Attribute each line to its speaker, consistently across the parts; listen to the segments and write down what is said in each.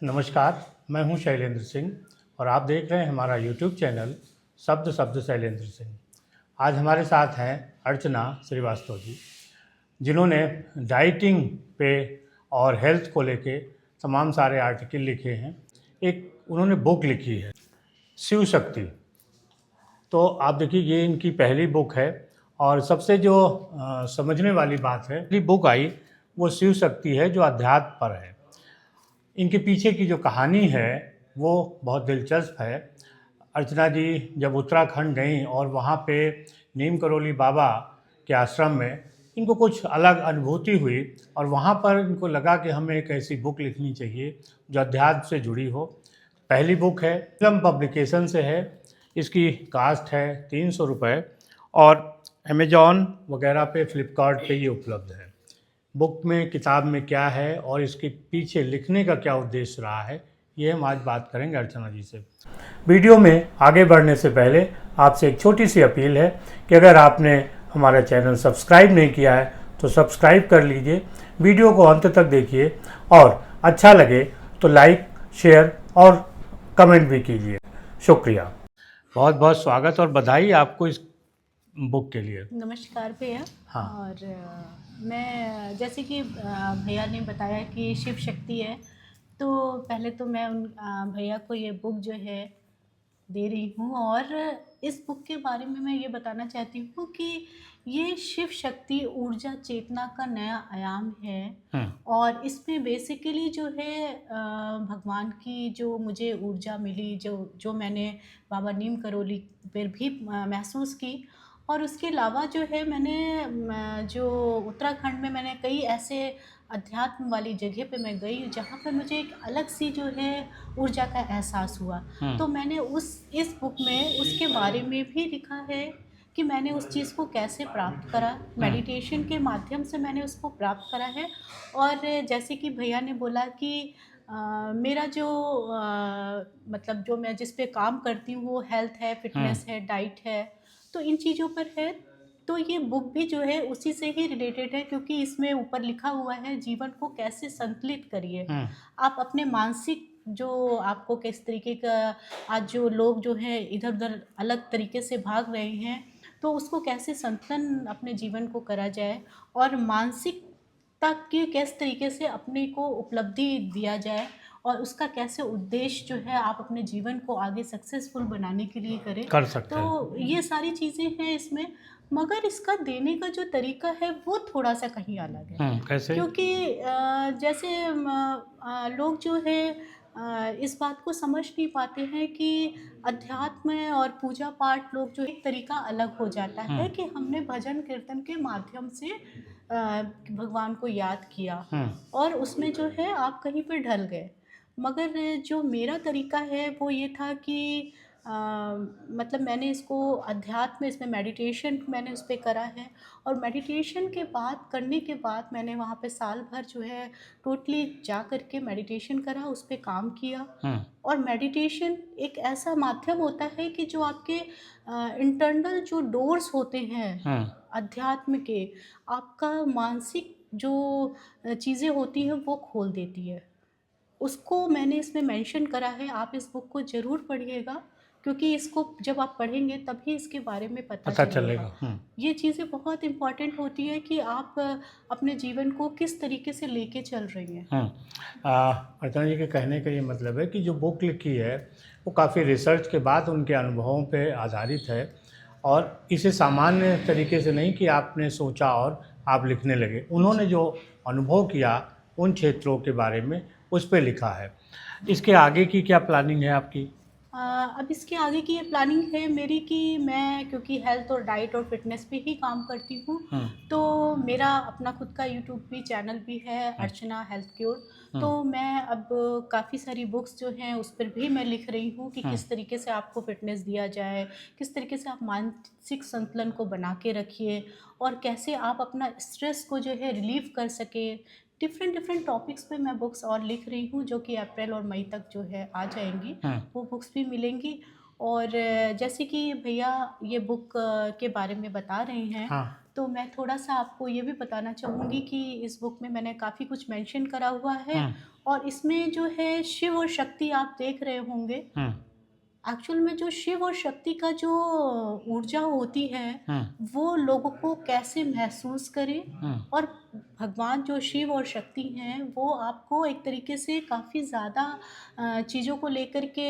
Speaker 1: नमस्कार, मैं हूं शैलेंद्र सिंह और आप देख रहे हैं हमारा यूट्यूब चैनल शब्द शब्द शैलेंद्र सिंह। आज हमारे साथ हैं अर्चना श्रीवास्तव जी, जिन्होंने डाइटिंग पे और हेल्थ को लेके तमाम सारे आर्टिकल लिखे हैं। एक उन्होंने बुक लिखी है शिव शक्ति। तो आप देखिए, ये इनकी पहली बुक है और सबसे जो समझने वाली बात है, पहली बुक आई वो शिव शक्ति है जो अध्यात्म पर है। इनके पीछे की जो कहानी है वो बहुत दिलचस्प है। अर्चना जी जब उत्तराखंड गईं और वहाँ पे नीम करोली बाबा के आश्रम में इनको कुछ अलग अनुभूति हुई और वहाँ पर इनको लगा कि हमें एक ऐसी बुक लिखनी चाहिए जो अध्यात्म से जुड़ी हो। पहली बुक है, विक्रम पब्लिकेशन से है। इसकी कास्ट है 300 रुपये और अमेजॉन वगैरह पे, फ्लिपकार्ट पे ये उपलब्ध है। बुक में, किताब में क्या है और इसके पीछे लिखने का क्या उद्देश्य रहा है, ये हम आज बात करेंगे अर्चना जी से। वीडियो में आगे बढ़ने से पहले आपसे एक छोटी सी अपील है कि अगर आपने हमारा चैनल सब्सक्राइब नहीं किया है तो सब्सक्राइब कर लीजिए, वीडियो को अंत तक देखिए और अच्छा लगे तो लाइक, शेयर और कमेंट भी कीजिए। शुक्रिया, बहुत बहुत स्वागत और बधाई आपको इस बुक के लिए।
Speaker 2: नमस्कार भैया।
Speaker 1: हाँ।
Speaker 2: और मैं जैसे कि भैया ने बताया कि शिव शक्ति है, तो पहले तो मैं उन भैया को ये बुक जो है दे रही हूँ। और इस बुक के बारे में मैं ये बताना चाहती हूँ कि ये शिव शक्ति ऊर्जा चेतना का नया आयाम है। और इसमें बेसिकली जो है भगवान की जो मुझे ऊर्जा मिली, जो मैंने बाबा नीम करोली पर भी महसूस की। और उसके अलावा जो है मैंने जो उत्तराखंड में मैंने कई ऐसे अध्यात्म वाली जगह पे मैं गई जहाँ पे मुझे एक अलग सी जो है ऊर्जा का एहसास हुआ। तो मैंने इस बुक में उसके बारे में भी लिखा है कि मैंने उस चीज़ को कैसे प्राप्त करा, मेडिटेशन के माध्यम से मैंने उसको प्राप्त करा है। और जैसे कि भैया ने बोला कि मेरा जो मतलब जो मैं जिस पे काम करती हूँ वो हेल्थ है, फिटनेस है, डाइट है, तो इन चीज़ों पर है। तो ये बुक भी जो है उसी से ही रिलेटेड है, क्योंकि इसमें ऊपर लिखा हुआ है जीवन को कैसे संतुलित करिए। आप अपने मानसिक जो आपको किस तरीके का, आज जो लोग जो है इधर उधर अलग तरीके से भाग रहे हैं, तो उसको कैसे संतुलन अपने जीवन को करा जाए और मानसिकता के किस तरीके से अपने को उपलब्धि दिया जाए और उसका कैसे उद्देश्य जो है आप अपने जीवन को आगे सक्सेसफुल बनाने के लिए करें,
Speaker 1: कर सकते हैं।
Speaker 2: तो ये सारी चीज़ें हैं इसमें। मगर इसका देने का जो तरीका है वो थोड़ा सा कहीं अलग है।
Speaker 1: कैसे?
Speaker 2: क्योंकि जैसे लोग जो है इस बात को समझ नहीं पाते हैं कि अध्यात्म और पूजा पाठ लोग जो एक तरीका अलग हो जाता है कि हमने भजन कीर्तन के माध्यम से भगवान को याद किया और उसमें जो है आप कहीं पर ढल गए। मगर जो मेरा तरीका है वो ये था कि मतलब मैंने इसको अध्यात्म, इसमें मेडिटेशन मैंने उस पे करा है। और मेडिटेशन के बाद, करने के बाद मैंने वहाँ पे साल भर जो है टोटली जा कर के मेडिटेशन करा, उस पे काम किया। और मेडिटेशन एक ऐसा माध्यम होता है कि जो आपके इंटरनल जो डोर्स होते हैं अध्यात्म के, आपका मानसिक जो चीज़ें होती हैं वो खोल देती है। उसको मैंने इसमें मेंशन करा है। आप इस बुक को ज़रूर पढ़िएगा, क्योंकि इसको जब आप पढ़ेंगे तभी इसके बारे में पता चलेगा। ये चीज़ें बहुत इम्पॉर्टेंट होती है कि आप अपने जीवन को किस तरीके से लेके चल रही हैं।
Speaker 1: अर्चना जी के कहने का ये मतलब है कि जो बुक लिखी है वो काफ़ी रिसर्च के बाद उनके अनुभवों पे आधारित है और इसे सामान्य तरीके से नहीं कि आपने सोचा और आप लिखने लगे। उन्होंने जो अनुभव किया उन क्षेत्रों के बारे में उस पे लिखा है। इसके आगे की क्या प्लानिंग है आपकी?
Speaker 2: अब इसके आगे की ये प्लानिंग है मेरी कि मैं, क्योंकि हेल्थ और डाइट और फिटनेस पे ही काम करती हूँ, तो मेरा अपना खुद का यूट्यूब भी चैनल भी है, अर्चना हेल्थ क्योर। तो मैं अब काफ़ी सारी बुक्स जो हैं उस पर भी मैं लिख रही हूँ कि किस तरीके से आपको फिटनेस दिया जाए, किस तरीके से आप मानसिक संतुलन को बना के रखिए और कैसे आप अपना स्ट्रेस को जो है रिलीव कर सके। डिफरेंट टॉपिक्स पे मैं बुक्स और लिख रही हूँ, जो कि अप्रैल और मई तक जो है आ जाएंगी। वो बुक्स भी मिलेंगी। और जैसे कि भैया ये बुक के बारे में बता रहे हैं, तो मैं थोड़ा सा आपको ये भी बताना चाहूँगी कि इस बुक में मैंने काफ़ी कुछ मेंशन करा हुआ है और इसमें जो है शिव और शक्ति आप देख रहे होंगे। एक्चुअल में जो शिव और शक्ति का जो ऊर्जा होती है वो लोगों को कैसे महसूस करे, और भगवान जो शिव और शक्ति हैं वो आपको एक तरीके से काफ़ी ज़्यादा चीज़ों को लेकर के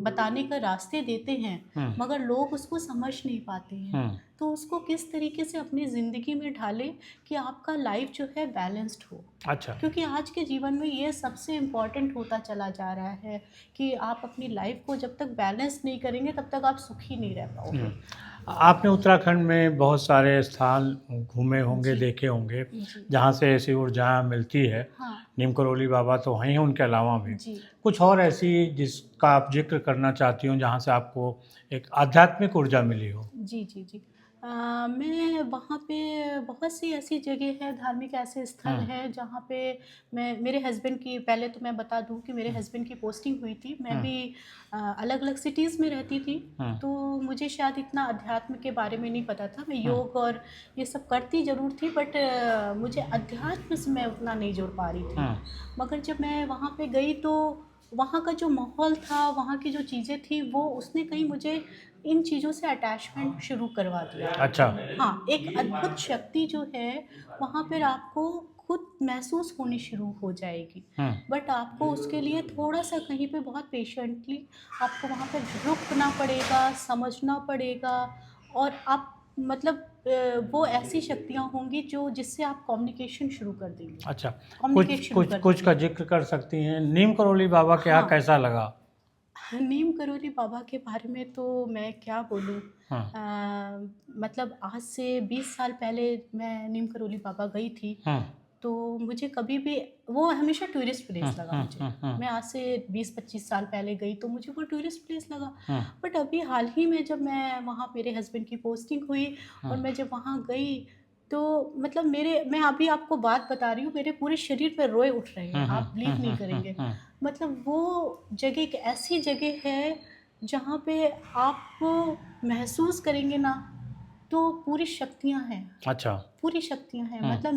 Speaker 2: बताने का रास्ते देते हैं, मगर लोग उसको समझ नहीं पाते हैं। तो उसको किस तरीके से अपनी ज़िंदगी में ढालें कि आपका लाइफ जो है बैलेंस्ड हो।
Speaker 1: अच्छा।
Speaker 2: क्योंकि आज के जीवन में ये सबसे इम्पॉर्टेंट होता चला जा रहा है कि आप अपनी लाइफ को जब तक बैलेंस नहीं करेंगे तब तक आप सुखी नहीं रह पाओगे।
Speaker 1: आपने उत्तराखंड में बहुत सारे स्थान घूमे होंगे, देखे होंगे, जहाँ से ऐसी ऊर्जा मिलती है।
Speaker 2: हाँ
Speaker 1: नीम करोली बाबा तो वहीं हैं, उनके अलावा भी
Speaker 2: जी
Speaker 1: कुछ और ऐसी जिसका आप जिक्र करना चाहती हूँ जहाँ से आपको एक आध्यात्मिक ऊर्जा मिली हो?
Speaker 2: जी जी जी मैं वहाँ पे बहुत सी ऐसी जगह है, धार्मिक ऐसे स्थल हैं जहाँ पे मैं मेरे हस्बैंड की, पहले तो मैं बता दूँ कि मेरे हस्बैंड की पोस्टिंग हुई थी। मैं भी अलग अलग सिटीज़ में रहती थी, तो मुझे शायद इतना अध्यात्म के बारे में नहीं पता था। मैं योग और ये सब करती ज़रूर थी, बट मुझे अध्यात्म से मैं उतना नहीं जुड़ पा रही थी। मगर जब मैं वहाँ पे गई तो वहाँ का जो माहौल था, वहाँ की जो चीज़ें थी, वो उसने कहीं मुझे इन चीज़ों से अटैचमेंट शुरू करवा दिया।
Speaker 1: अच्छा।
Speaker 2: हाँ, एक अद्भुत शक्ति जो है वहाँ पर आपको खुद महसूस होनी शुरू हो जाएगी, बट आपको उसके लिए थोड़ा सा कहीं पे बहुत पेशेंटली आपको वहाँ पर रुकना पड़ेगा, समझना पड़ेगा, और आप मतलब वो ऐसी शक्तियाँ होंगी जो जिससे आप कम्युनिकेशन शुरू कर देंगे।
Speaker 1: अच्छा,
Speaker 2: कम्युनिकेशन
Speaker 1: कुछ कुछ का जिक्र कर सकती हैं? नीम करोली बाबा के यहाँ कैसा लगा?
Speaker 2: नीम करोली बाबा के बारे में तो मैं क्या बोलूँ। मतलब आज से 20 साल पहले मैं नीम करोली बाबा गई थी, तो मुझे कभी भी वो हमेशा टूरिस्ट प्लेस लगा मुझे। मैं आज से 20-25 साल पहले गई तो मुझे वो टूरिस्ट प्लेस लगा, बट अभी हाल ही में जब मैं वहाँ, मेरे हस्बैंड की पोस्टिंग हुई और मैं जब वहाँ गई तो मतलब मैं अभी आपको बात बता रही हूँ, मेरे पूरे शरीर पे रोए उठ रहे हैं, आप बिलीव नहीं करेंगे। मतलब वो जगह एक ऐसी जगह है जहाँ पे आप महसूस करेंगे ना तो पूरी शक्तियाँ हैं।
Speaker 1: अच्छा।
Speaker 2: पूरी शक्तियाँ हैं। मतलब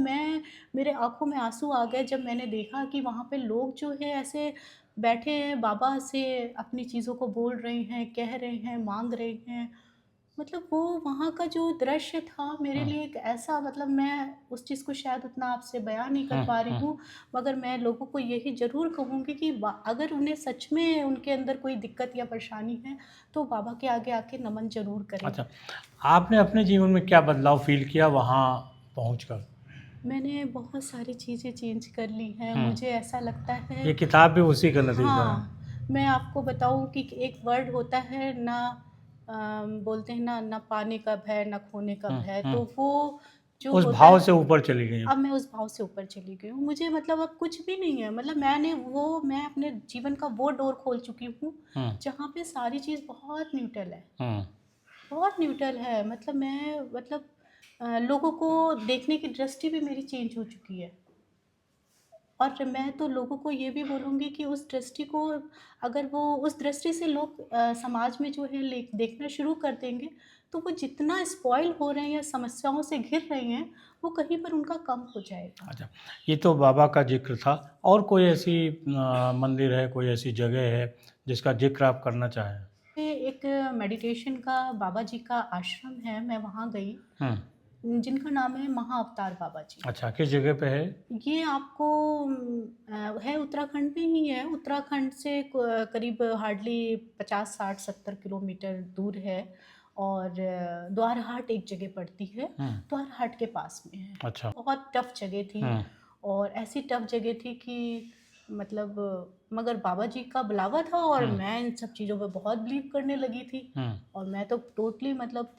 Speaker 2: मेरे आँखों में आँसू आ गए जब मैंने देखा कि वहाँ पे लोग जो है ऐसे बैठे हैं, बाबा से अपनी चीज़ों को बोल रहे हैं, कह रहे हैं, माँग रहे हैं। मतलब वो वहाँ का जो दृश्य था मेरे लिए एक ऐसा, मतलब मैं उस चीज़ को शायद उतना आपसे बयान नहीं कर पा रही हूँ, मगर मैं लोगों को यही ज़रूर कहूँगी कि अगर उन्हें सच में उनके अंदर कोई दिक्कत या परेशानी है तो बाबा के आगे आके नमन ज़रूर करें।
Speaker 1: अच्छा, आपने अपने जीवन में क्या बदलाव फ़ील किया वहाँ पहुँचकर?
Speaker 2: मैंने बहुत सारी चीज़ें चेंज कर ली हैं। मुझे ऐसा लगता है,
Speaker 1: ये किताब भी उसी का नतीजा है।
Speaker 2: हाँ, मैं आपको बताऊँ कि एक वर्ड होता है ना, बोलते हैं ना, ना पाने का भय, ना खोने का भय, तो वो जो
Speaker 1: उस
Speaker 2: होता
Speaker 1: भाव
Speaker 2: है,
Speaker 1: से ऊपर चली गई।
Speaker 2: अब मैं उस भाव से ऊपर चली गई हूँ। मुझे मतलब अब कुछ भी नहीं है, मतलब मैं अपने जीवन का वो डोर खोल चुकी हूँ जहाँ पे सारी चीज़ बहुत न्यूट्रल है, बहुत न्यूट्रल है। मतलब लोगों को देखने की दृष्टि भी मेरी चेंज हो चुकी है, और मैं तो लोगों को ये भी बोलूँगी कि उस दृष्टि को, अगर वो उस दृष्टि से लोग समाज में जो है देखना शुरू कर देंगे तो वो जितना स्पॉइल हो रहे हैं या समस्याओं से घिर रहे हैं वो कहीं पर उनका कम हो जाएगा।
Speaker 1: अच्छा, ये तो बाबा का जिक्र था, और कोई ऐसी मंदिर है, कोई ऐसी जगह है जिसका जिक्र आप करना चाहें?
Speaker 2: एक मेडिटेशन का बाबा जी का आश्रम है, मैं वहाँ गई, जिनका नाम है महाअवतार बाबा जी।
Speaker 1: अच्छा, किस जगह पे है?
Speaker 2: ये आपको है उत्तराखंड में ही है। उत्तराखंड से करीब हार्डली 50, 60, 70 किलोमीटर दूर है, और द्वारहाट एक जगह पड़ती है, द्वारहाट के पास में है।
Speaker 1: अच्छा।
Speaker 2: बहुत टफ जगह थी, और ऐसी टफ जगह थी कि मतलब, मगर बाबा जी का बुलावा था और मैं इन सब चीज़ों पे बहुत बिलीव करने लगी थी, और मैं तो टोटली मतलब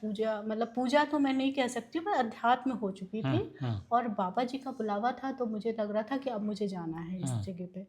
Speaker 2: पूजा तो मैं नहीं कह सकती, मैं अध्यात्म हो चुकी थी, और बाबा जी का बुलावा था तो मुझे लग रहा था कि अब मुझे जाना है इस जगह पे।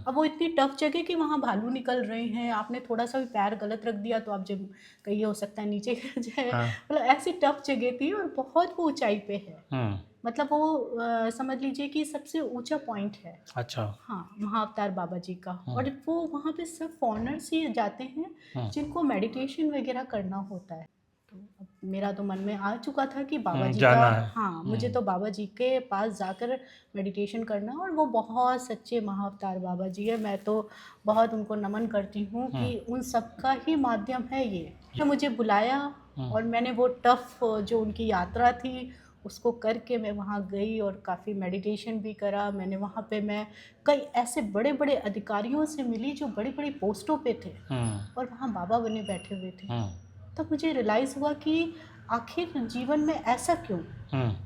Speaker 2: अब वो इतनी टफ जगह कि वहाँ भालू निकल रहे हैं, आपने थोड़ा सा भी पैर गलत रख दिया तो आप जब कहीं हो सकता है नीचे गिर जाए। मतलब ऐसी टफ जगह थी, और बहुत वो ऊंचाई पे है, मतलब वो समझ लीजिए कि सबसे ऊंचा पॉइंट है।
Speaker 1: अच्छा।
Speaker 2: हाँ, महाअवतार बाबा जी का। और वो वहाँ पे सब फॉरेनर्स ही जाते हैं जिनको मेडिटेशन वगैरह करना होता है। तो अब मेरा तो मन में आ चुका था कि बाबा जी
Speaker 1: जाना
Speaker 2: का,
Speaker 1: है।
Speaker 2: हाँ, मुझे तो बाबा जी के पास जाकर मेडिटेशन करना, और वो बहुत सच्चे महाअवतार बाबा जी है। मैं तो बहुत उनको नमन करती हूँ कि उन सब का ही माध्यम है ये। तो मुझे बुलाया और मैंने वो टफ जो उनकी यात्रा थी उसको करके मैं वहाँ गई और काफ़ी मेडिटेशन भी करा। मैंने वहाँ पे मैं कई ऐसे बड़े बड़े अधिकारियों से मिली जो बड़ी बड़ी पोस्टों पे थे और वहाँ बाबा बने बैठे हुए थे। तब मुझे रियलाइज़ हुआ कि आखिर जीवन में ऐसा क्यों,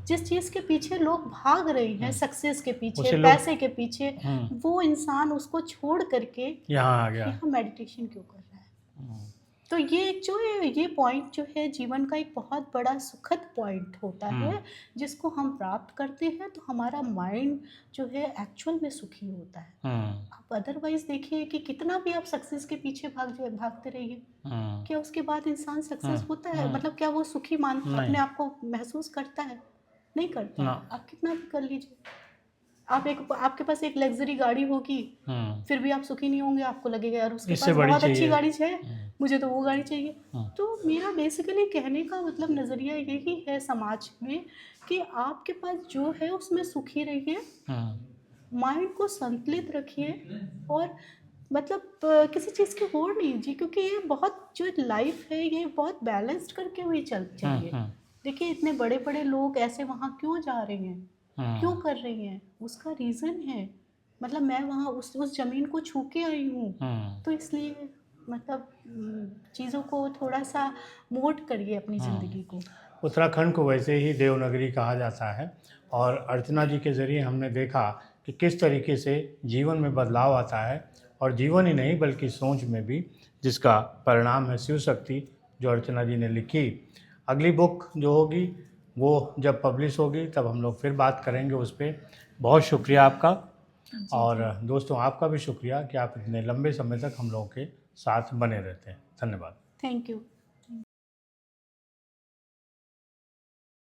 Speaker 2: जिस चीज़ के पीछे लोग भाग रहे हैं, सक्सेस के पीछे,
Speaker 1: उसे लोग
Speaker 2: पैसे के पीछे, वो इंसान उसको छोड़ करके
Speaker 1: यहाँ आ गया।
Speaker 2: यहाँ मेडिटेशन क्यों कर रहा है। तो ये जो है, ये पॉइंट जो है जीवन का एक बहुत बड़ा सुखद पॉइंट होता है, जिसको हम प्राप्त करते हैं तो हमारा माइंड जो है एक्चुअल में सुखी होता है। आप अदरवाइज देखिए कि कितना भी आप सक्सेस के पीछे भागते रहिए, क्या उसके बाद इंसान सक्सेस होता है, मतलब क्या वो सुखी अपने आप को महसूस करता है? नहीं करता है। आप कितना भी कर लीजिए, आपके पास एक लग्जरी गाड़ी होगी, फिर भी आप सुखी नहीं होंगे। आपको लगेगा यार उसके पास बहुत अच्छी गाड़ी है, मुझे तो वो गाड़ी चाहिए। तो मेरा बेसिकली कहने का मतलब नज़रिया यही है समाज में कि आपके पास जो है उसमें सुखी रहिए, माइंड को संतुलित रखिए और मतलब किसी चीज़ की होड़ नहीं जी, क्योंकि ये बहुत जो लाइफ है ये बहुत बैलेंस्ड करके हुई चाहिए। देखिए इतने बड़े बड़े लोग ऐसे वहाँ क्यों जा रहे हैं, क्यों कर रही हैं, उसका रीज़न है। मतलब मैं वहाँ उस ज़मीन को छू के आई हूँ, तो इसलिए मतलब चीज़ों को थोड़ा सा मोल्ड करिए अपनी ज़िंदगी को।
Speaker 1: उत्तराखंड को वैसे ही देवनगरी कहा जाता है और अर्चना जी के ज़रिए हमने देखा कि किस तरीके से जीवन में बदलाव आता है, और जीवन ही नहीं बल्कि सोच में भी, जिसका परिणाम है शिव शक्ति जो अर्चना जी ने लिखी। अगली बुक जो होगी वो जब पब्लिश होगी तब हम लोग फिर बात करेंगे उस पर। बहुत शुक्रिया आपका, और दोस्तों आपका भी शुक्रिया कि आप इतने लंबे समय तक हम लोगों के साथ बने रहते हैं। धन्यवाद।
Speaker 2: Thank you.